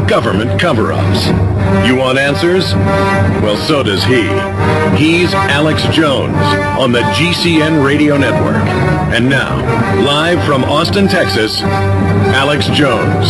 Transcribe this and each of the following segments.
government cover-ups. You want answers? Well, so does he. He's Alex Jones on the GCN Radio Network. And now, live from Austin, Texas, Alex Jones.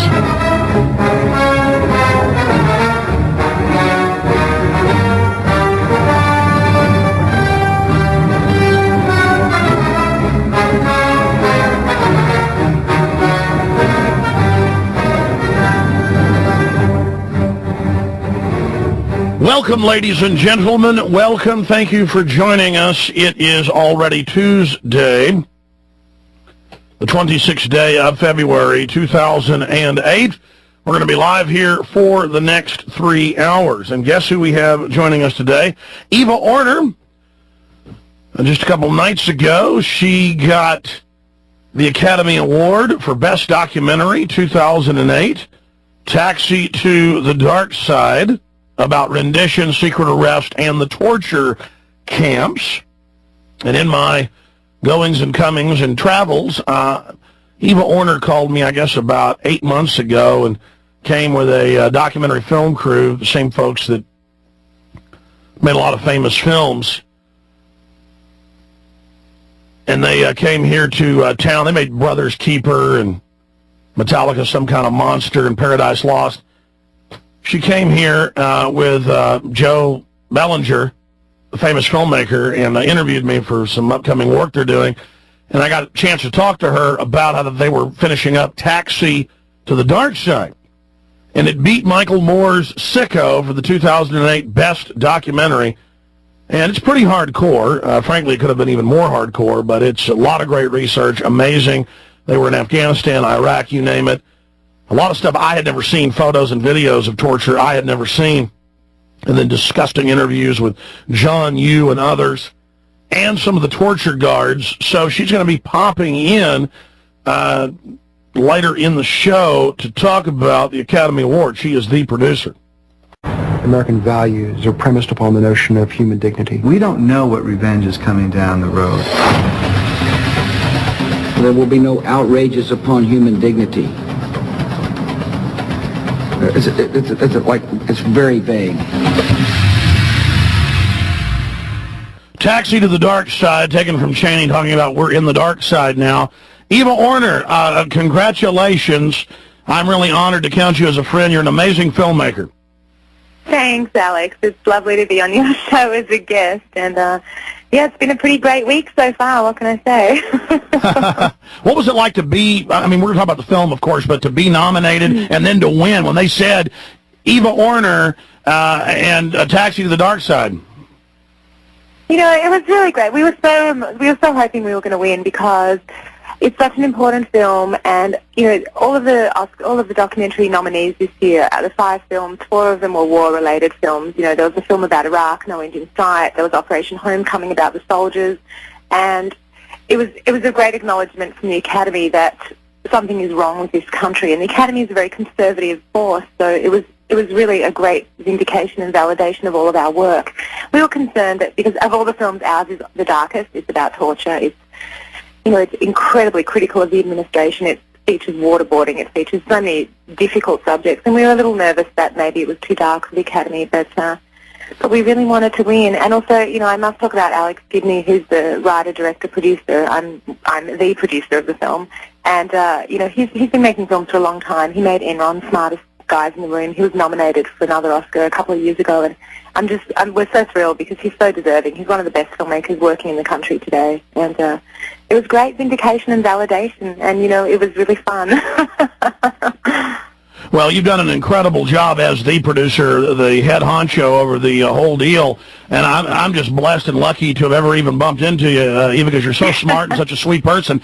Welcome, ladies and gentlemen. Welcome. Thank you for joining us. It is already Tuesday, the 26th day of February 2008. We're going to be live here for the next 3 hours. And guess who we have joining us today? Eva Orner. Just a couple nights ago, she got the Academy Award for Best Documentary 2008, Taxi to the Dark Side, about rendition, secret arrest, and the torture camps. And in my goings and comings and travels, Eva Orner called me, I guess, about 8 months ago and came with a documentary film crew, the same folks that made a lot of famous films. And they came here to town. They made Brothers Keeper and Metallica, Some Kind of Monster, and Paradise Lost. She came here with Joe Bellinger, the famous filmmaker, and interviewed me for some upcoming work they're doing. And I got a chance to talk to her about how they were finishing up Taxi to the Dark Side. And it beat Michael Moore's Sicko for the 2008 Best Documentary. And it's pretty hardcore. Frankly, it could have been even more hardcore, but it's a lot of great research, amazing. They were in Afghanistan, Iraq, you name it. A lot of stuff I had never seen, photos and videos of torture I had never seen, and then disgusting interviews with John Yoo and others, and some of the torture guards. So she's going to be popping in later in the show to talk about the Academy Award. She is the producer. American values are premised upon the notion of human dignity. We don't know what revenge is coming down the road. There will be no outrages upon human dignity. It's very vague. Taxi to the Dark Side, taken from Channing, talking about we're in the dark side now. Eva Orner, congratulations. I'm really honored to count you as a friend. You're an amazing filmmaker. Thanks, Alex. It's lovely to be on your show as a guest. And, yeah, it's been a pretty great week so far. What can I say? What was it like to be, I mean, we're going to talk about the film, of course, but to be nominated and then to win when they said Eva Orner and Taxi to the Dark Side? You know, it was really great. We were so hoping we were going to win because it's such an important film, and you know, all of the documentary nominees this year, out of the 5 films, 4 of them were war-related films. You know, there was a film about Iraq, No Indian Strike. There was Operation Homecoming about the soldiers, and it was a great acknowledgement from the Academy that something is wrong with this country. And the Academy is a very conservative force, so it was really a great vindication and validation of all of our work. We were concerned that because of all the films, ours is the darkest. It's about torture. It's incredibly critical of the administration. It features waterboarding. It features so many difficult subjects. And we were a little nervous that maybe it was too dark for the Academy, but we really wanted to win. And also, you know, I must talk about Alex Gibney, who's the writer, director, producer. I'm the producer of the film. And, you know, he's been making films for a long time. He made Enron, Smartest Guys in the Room. He was nominated for another Oscar a couple of years ago. And we're so thrilled because he's so deserving. He's one of the best filmmakers working in the country today. And it was great vindication and validation, and, you know, it was really fun. Well, you've done an incredible job as the producer, the head honcho over the whole deal, and I'm just blessed and lucky to have ever even bumped into you, even because you're so smart and such a sweet person.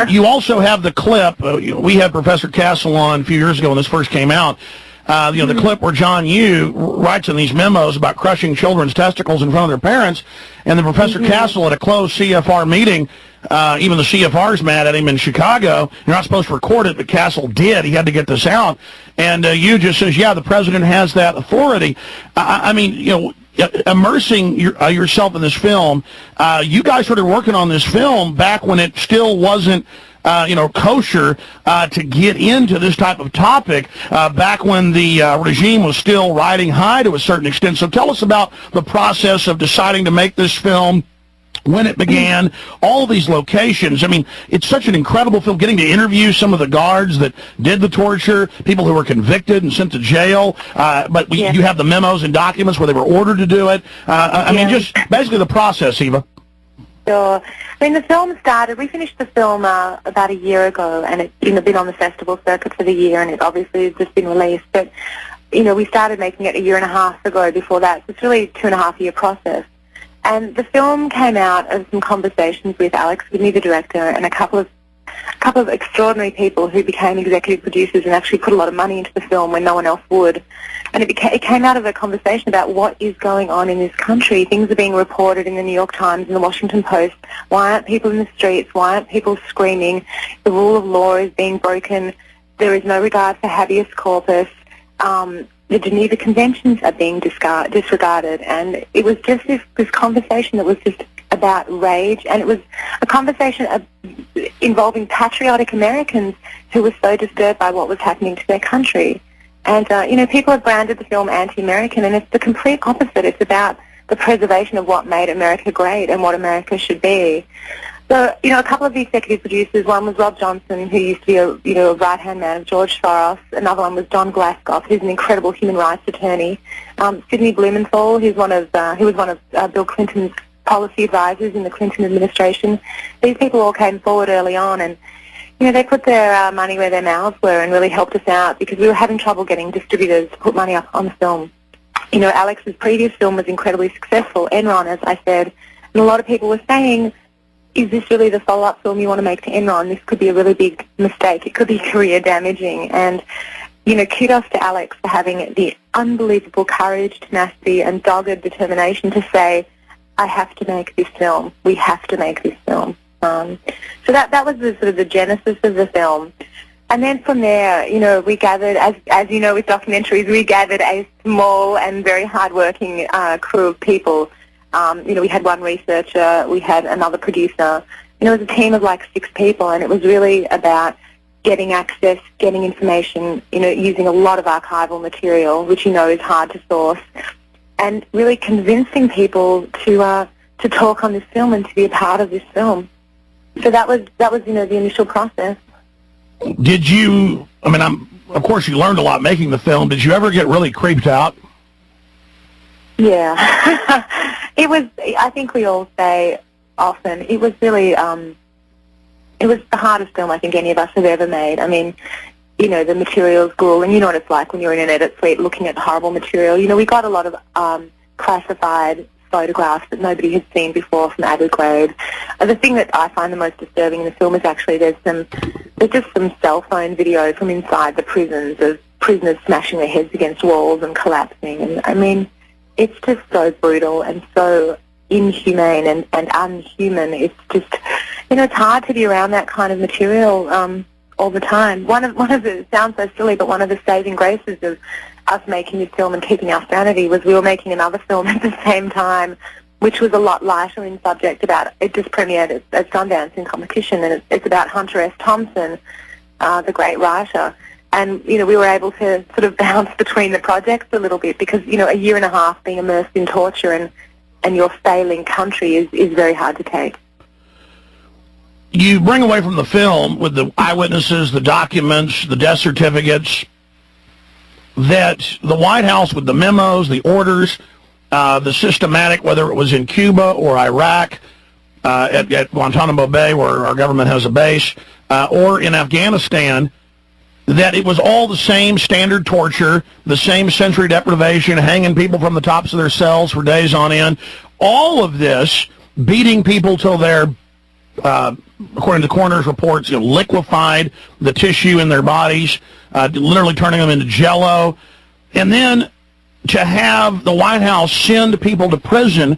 You also have the clip. We had Professor Castle on a few years ago when this first came out. You know, the clip where John Yoo writes in these memos about crushing children's testicles in front of their parents, and then Professor Castle at a closed CFR meeting, even the CFR's mad at him in Chicago. You're not supposed to record it, but Castle did. He had to get this out. And Yoo just says, yeah, the president has that authority. I mean, you know, immersing yourself in this film, you guys started working on this film back when it still wasn't kosher to get into this type of topic back when the regime was still riding high to a certain extent. So tell us about the process of deciding to make this film, when it began, all these locations. I mean, it's such an incredible film, getting to interview some of the guards that did the torture, people who were convicted and sent to jail, you have the memos and documents where they were ordered to do it. I mean, just basically the process, Eva. Sure. I mean, the film started, we finished the film about a year ago, and it's been on the festival circuit for the year, and it obviously has just been released. But, we started making it a year and a half ago before that, so it's really a 2.5-year process. And the film came out of some conversations with Alex Gibney, the director, and a couple of extraordinary people who became executive producers and actually put a lot of money into the film when no one else would. And it came out of a conversation about what is going on in this country. Things are being reported in the New York Times and the Washington Post. Why aren't people in the streets? Why aren't people screaming? The rule of law is being broken. There is no regard for habeas corpus. The Geneva Conventions are being disregarded, and it was just this conversation that was just about rage, and it was a conversation involving patriotic Americans who were so disturbed by what was happening to their country. And, people have branded the film anti-American, and it's the complete opposite. It's about the preservation of what made America great and what America should be. So, a couple of the executive producers, one was Rob Johnson, who used to be a right-hand man of George Soros. Another one was Don Glasscock, who's an incredible human rights attorney. Sidney Blumenthal, who was one of Bill Clinton's policy advisors in the Clinton administration. These people all came forward early on, and they put their money where their mouths were and really helped us out because we were having trouble getting distributors to put money up on the film. Alex's previous film was incredibly successful, Enron, as I said, and a lot of people were saying, is this really the follow-up film you want to make to Enron? This could be a really big mistake. It could be career damaging. And, kudos to Alex for having the unbelievable courage, tenacity, and dogged determination to say, I have to make this film. We have to make this film. So that was the sort of the genesis of the film. And then from there, we gathered, as you know with documentaries, we gathered a small and very hardworking crew of people. We had one researcher, we had another producer. It was a team of like 6 people, and it was really about getting access, getting information, using a lot of archival material, which is hard to source, and really convincing people to talk on this film and to be a part of this film. So that was the initial process. Did you, of course you learned a lot making the film, did you ever get really creeped out? Yeah. It was, I think we all say often, it was really, it was the hardest film I think any of us have ever made. The material's grueling. You know what it's like when you're in an edit suite looking at horrible material. We got a lot of classified photographs that nobody had seen before from Abu Ghraib. The thing that I find the most disturbing in the film is actually there's just some cell phone video from inside the prisons of prisoners smashing their heads against walls and collapsing. And it's just so brutal and so inhumane and unhuman. It's just, it's hard to be around that kind of material all the time. One of the, it sounds so silly, but one of the saving graces of us making this film and keeping our sanity was we were making another film at the same time, which was a lot lighter in subject. It just premiered at Sundance in competition, and it's about Hunter S. Thompson, the great writer. And, we were able to sort of bounce between the projects a little bit because, a year and a half being immersed in torture and your failing country is very hard to take. You bring away from the film with the eyewitnesses, the documents, the death certificates, that the White House with the memos, the orders, the systematic, whether it was in Cuba or Iraq, at Guantanamo Bay where our government has a base, or in Afghanistan, that it was all the same standard torture, the same sensory deprivation, hanging people from the tops of their cells for days on end. All of this, beating people till they're, according to the coroner's reports, liquefied the tissue in their bodies, literally turning them into jello. And then to have the White House send people to prison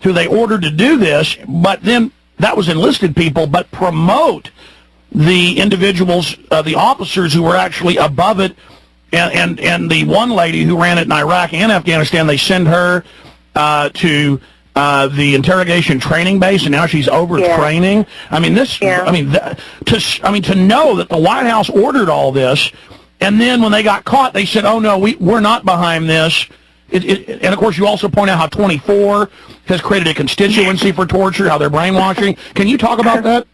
who they ordered to do this, but then that was enlisted people, but promote the individuals, the officers who were actually above it, and the one lady who ran it in Iraq and Afghanistan, they send her to the interrogation training base, and now she's overtraining. I mean, this. I mean, to know that the White House ordered all this, and then when they got caught, they said, "Oh no, we're not behind this." And of course, you also point out how 24 has created a constituency for torture, how they're brainwashing. Can you talk about that?